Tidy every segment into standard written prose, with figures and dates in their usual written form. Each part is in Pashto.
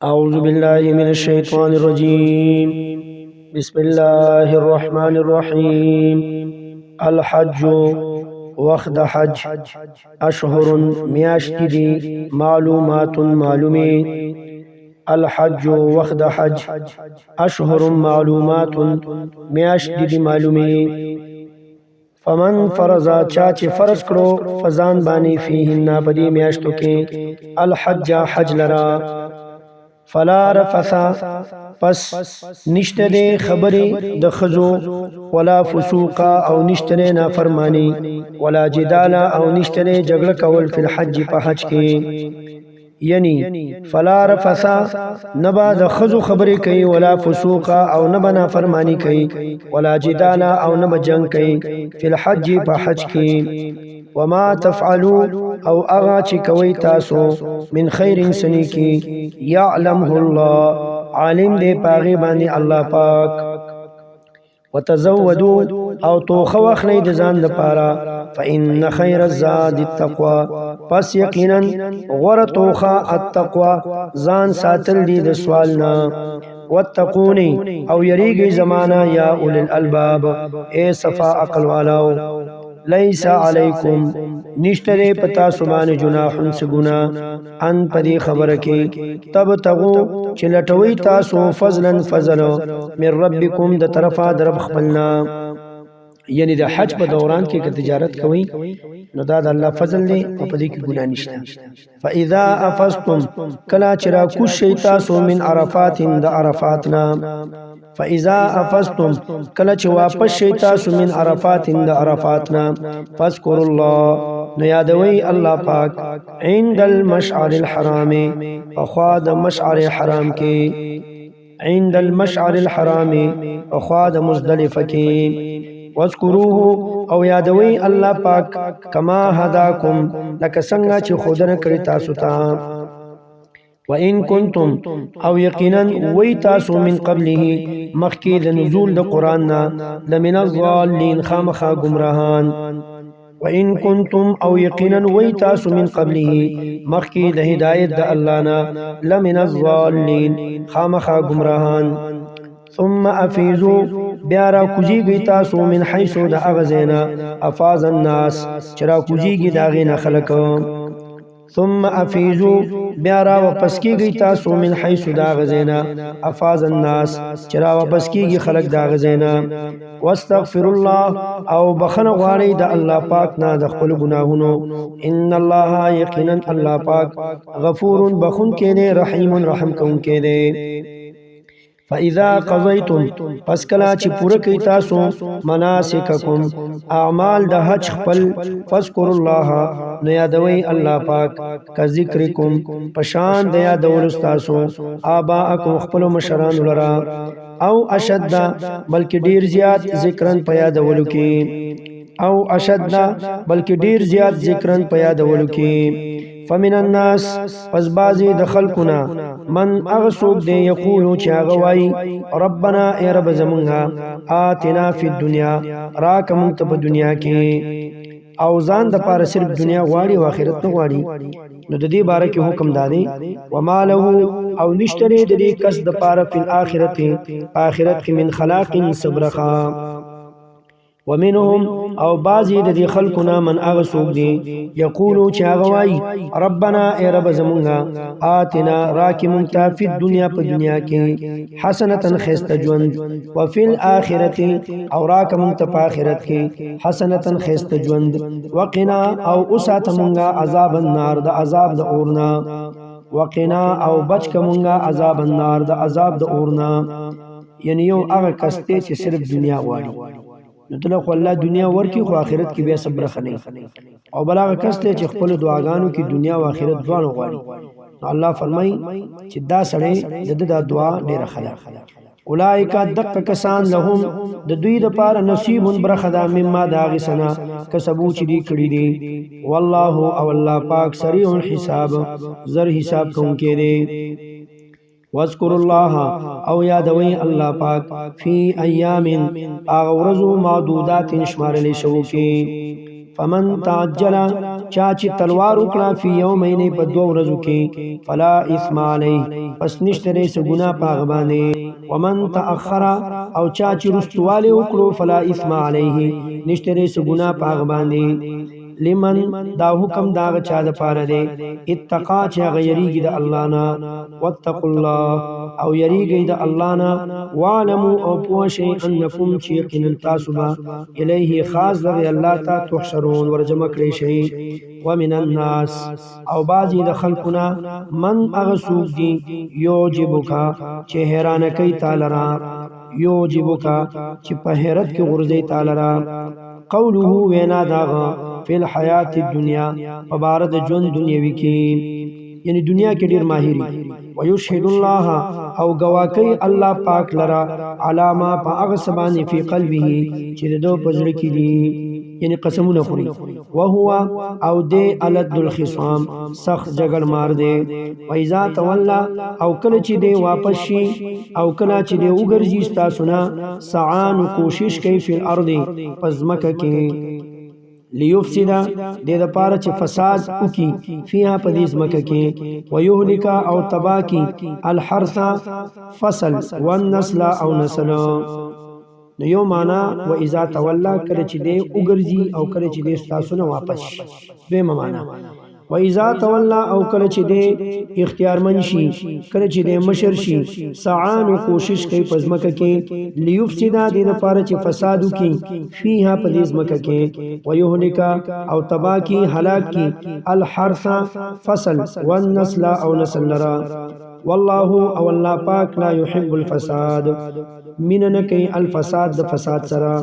أعوذ بالله من الشيطان الرجيم. بسم الله الرحمن الرحيم. الحج وقت حج أشهر میاشتي معلومات معلومي. الحج وقت حج أشهر معلومات میاشتي معلومي. فمن فرضا چاچ فرض کرو فزان بانی فیهن پدی میاشتو کې الحج حج لرا فلا رفثا پس نشته دے خبری د خزو ولا فسوقا او نشته دے نافرمانی ولا جدالا او نشته دے جګړه کول فی الحج په حج کې یعنی فلا رفثا نبا د خزو خبرې کوي ولا فسوقا او نبا نافرمانی کوي ولا جدالا او نبا جنگ کوي فی الحج په حج کې وما تفعلوا او اغا چی کوي تاسو من خیر سنی کی یعلمه الله عالم دے پاغي باندې الله پاک وتزودوا او توخه واخلی د ځان لپاره فإن خیر الزاد التقوى پس یقینا غره توخه التقوى ځان ساتل دي د سوالنا واتقوني او یریږي زمانہ یا اول الالباب اے صفا عقل والاو لیس علیکم نشتره پتا سبان جناح سگنا ان پدی خبر کی تب تغو چلټوي تاسو فضلا من ربکم د طرفا درب خپلنا یعنی د حج په دوران کې تجارت کوي نو دا د الله فضل دی او په دې کې ګناه نشته فاذا افضتم کلا چرا کو شی تاسو من عرفات د عرفاتنا فاذا افضتم کلا چې واپس شي تاسو من عرفات د عرفاتنا فذكر الله نو یادوي الله پاک عند المشعر الحرام اخوا د مشعر حرام کې عند المشعر الحرام اخوا د مزدلفه کې واذكروه او یادوي الله پاک کما هداکم لک څنګه چې خودنه کړی تاسو ته وان کنتم او یقینا وی تاسو من قبله مخکې د نزول د قران نه لمن الضالین خامخا گمراهان وان کنتم او یقینا وی تاسو من قبله مخکې د هدایت د الله نه لمن الضالین خامخا گمراهان ثم افیزو بیا را کوزیږي تاسو من حيث د اغزینا افاز الناس چرا کوزیږي داغې نه خلق ثم افیزو بیا را واپس کیږي تاسو من حيث د اغزینا افاز الناس چرا واپس کیږي خلق د اغزینا واستغفر الله او بخنه غواړي د الله پاک نه د خپل ګناهونو ان الله یقینا الله پاک غفور بخون کې دی رحیم رحم کون کې دی فاذا قضيتم پس کلا چې پوره کوي تاسو مناسککم اعمال د حج خپل فذكر الله نو یادوي الله پاک کا ذکرکم پشان د یادول تاسو اباءکم خپل مشران لرا او اشد بلکې ډیر زیات ذکرن په یادولو کې او اشد بلکې ډیر زیات ذکرن په یادولو کې فمن الناس پس بازی د خلقنا من اغسوک دے یقولو چاگا وائی ربنا اے رب زمونگا آتنا فی الدنیا راک منتب دنیا کی او ځان د پاره صرف دنیا غواړي او آخرت نه غواړي نو د دې باره کې حکم دادی وما له او نشتره د دې کس د پاره په آخرت کې من خلاق صبرخا ومنهم او بعضی د دې خلقنا من اغسوک دی یقولو چاغوای ربنا ای رب زمونگا آتنا راکی ممتا فی الدنیا په دنیا کې حسنتا خیست ژوند وفي الاخرت او راک ممتا په آخرت کې حسنتا خیست ژوند وقنا او اسات مونگا عذاب النار د عذاب د اورنا وقنا او بچ کمونگا عذاب النار د عذاب د اورنا یعنی یو هغه کسته چې صرف دنیا غواړي نو تل خو الله دنیا ورکی خو آخرت کې بیا صبر خنی او بلاغه کسته چې خپل دعاګانو کې دنیا او آخرت دواړو غواړي الله فرمای چې دا سړی د دعا ډیره خلا اولائک دق کسان لهم د دوی د پاره نصیب برخدا مما داغ سنا کسبو چې دی کړی دی والله او الله پاک سریع الحساب زر حساب کوونکی دی واذکر الله او یادوي الله پاک فی ایام اغورزو معدودات شمارل شو کی فمن تعجل چاچی تلوار وکړه فی یومین په دوه ورځو کې فلا اثم علیه پس نشته ریس ګناه پاغ باندې ومن تاخر او چاچی رستواله وکړو فلا اثم علیه نشته ریس ګناه پاغ باندې لمن دا حکم دا چا د پاره دی اتقا چې غیریږي د الله نه واتقوا الله او یریږي د الله نه وعلموا او پوښی انکم چې یقینا تاسو به الیه خاص د الله ته تحشرون ورجمع کړی شي ومن الناس او بعضی د خلقنا من اغسوق دی یوجبکا چې حیران کوي تعالی را یوجبکا چې په حیرت کې غرزي تعالی را قوله وینا داغه فی الحیات الدنیا فبارد جون دنیاوی کی یعنی دنیا کې ډیر ماهری ویشهد الله او گواکی الله پاک لرا علامه پاغ سبانی فی قلبه چې دو پزړه کې دي یعنی قسمونه خوري وهو او دې الد الخصام سخت جګړ مار دې وایذا تولا او کله چې دې واپس شي او کله چې دې وګرځي تاسو نه سعان کوشش کوي فی الارض پزمکه کې لیفسد د د پاره چې فساد وکي فيها پدیس مکه کې ويهلك او تباکی الحرث فصل والنسل او نسل نو یو معنا و اذا تولى کله چې دې وګرځي او کله چې دې تاسو نه واپس به معنا و اذا تولى او کله چې دې اختیار منشي کله چې دې مشر شي سعان کوشش کوي پزمکه کې لیفسد د لپاره چې فساد وکي فيها پدیس مکه کې ويهلك او تباکی هلاك کی الحرث فصل والنسل او نسل لرا والله او الله پاک لا يحب الفساد من نکي الفساد د فساد سرا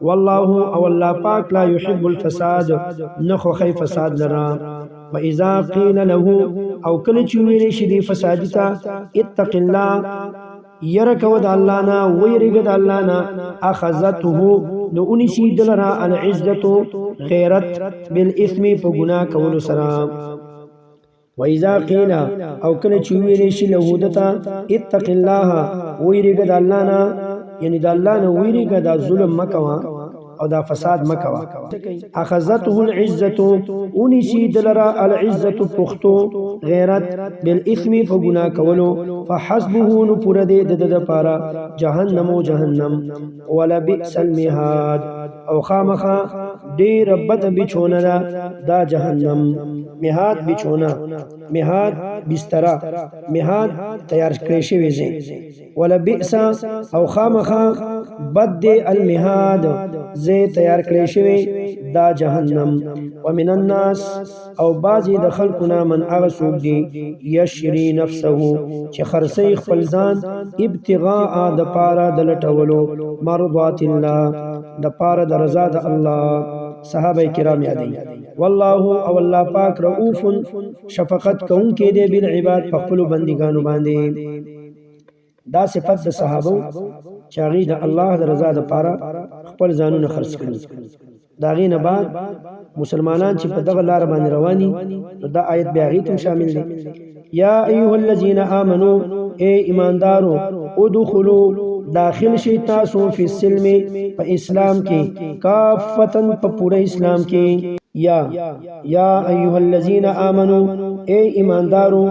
والله او الله پاک لا يحب الفساد نخو خي فساد لرا واذا قيل له او کله چې ویل شي دی فساد تا اتق الله يرکو د الله نه ويرګ د الله نه اخذته نو انسی دلرا العزه غیرت بالاثم په ګناه کول سره واذا قيل او کله چې ویل شي له دتا اتق الله ويرګ د الله نه یعنی د الله نه ویریګه دا ظلم مکوا او دا فساد مکوا اخذته العزه انسی دلرا العزه پختو غیرت بالاثم فغنا کولو فحسبه نو پر دې د پارا جهنم او جهنم ولا بئس المهاد او خامخا ډیر بد بچونه دا جهنم مهاد بچونه مهاد بستر مهاد تیار کړی شوی زی ولا بئس او خامخا بد المهاد زی تیار کړی شوی دا جهنم ومن الناس او بعضی د خلقنا من اغسوب دی یشری نفسه چې خرسی خپل ځان ابتغاء د پارا د لټولو مرضات الله د پارا د رضا د الله صحابه کرام یادی والله او الله پاک رؤوف شفقت کون کې دی بالعباد خپل بندګانو باندې دا صفت د صحابه چاغي د الله د رضا د پاره خپل ځانونه خرڅ کړي دا غینه بعد مسلمانان چې په دغه لار باندې رواني دا آیت بیا غي ته شامل دي یا ایها الذين امنوا اے ایماندارو ادخلوا داخل شي تاسو فی السلم په اسلام کې کافتن په پوره اسلام کې یا ایها الذين امنوا اے ایماندارو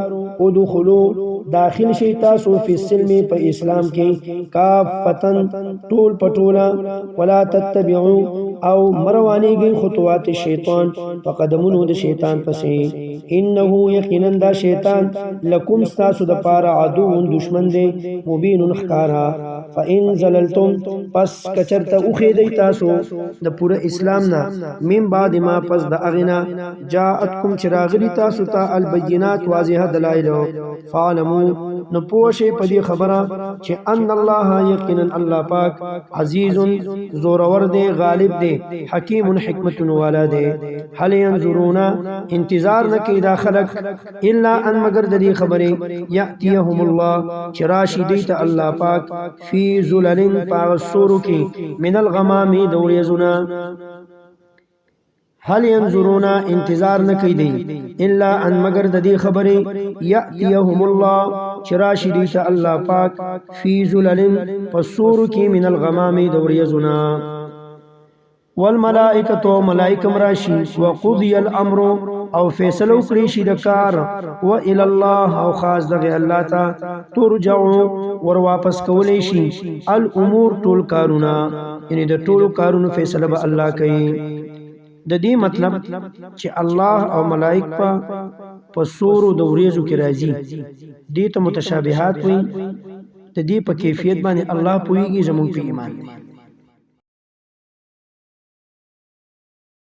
ادخلوا داخل شي تاسو فی السلم په اسلام کې کافتن ټول پټولا ولا تتبعوا او مروانیږي خطوات شیطان په قدمونو د شیطان پسې انه یقینا دا شیطان لکم تاسو د پاره عدو دشمن دی مبین خکارا فإن زللتم پس کچرته اوخی دی تاسو د پوره اسلام نه من بعد ما پس د اغنا جاءتکم چراغلی تاسو ته البینات واضحه دلایل فعلموا نو پوښی په دې خبره چې ان الله یقینا الله پاک عزیز زورور دی غالب دی حکیم حکمت والا دی هل ينظرون انتظار نکي دا خلق الا ان مگر د دې خبره یاتيهم الله چراشی دی ته الله پاک فی ظلل پاغسورو کی من الغمام دوریزنا هل ينظرون انتظار نکي دی الا ان مگر د دې خبره یاتيهم الله چراشی دی ته الله پاک فی ظلل پسورو کی من الغمام دوریزنا والملائکه ملائکه راشي وقضي الامر او فیصله وکړي شي د کار و الى الله او خاص دغه الله ته ترجع ور واپس کولې شي الامور ټول کارونه یعنی د ټول کارونو فیصله به الله کوي د دې مطلب چې الله او ملائک په سورو د وریځو کې راځي دې ته متشابهات وي د دې په کیفیت باندې الله پويږي زموږ په ایمان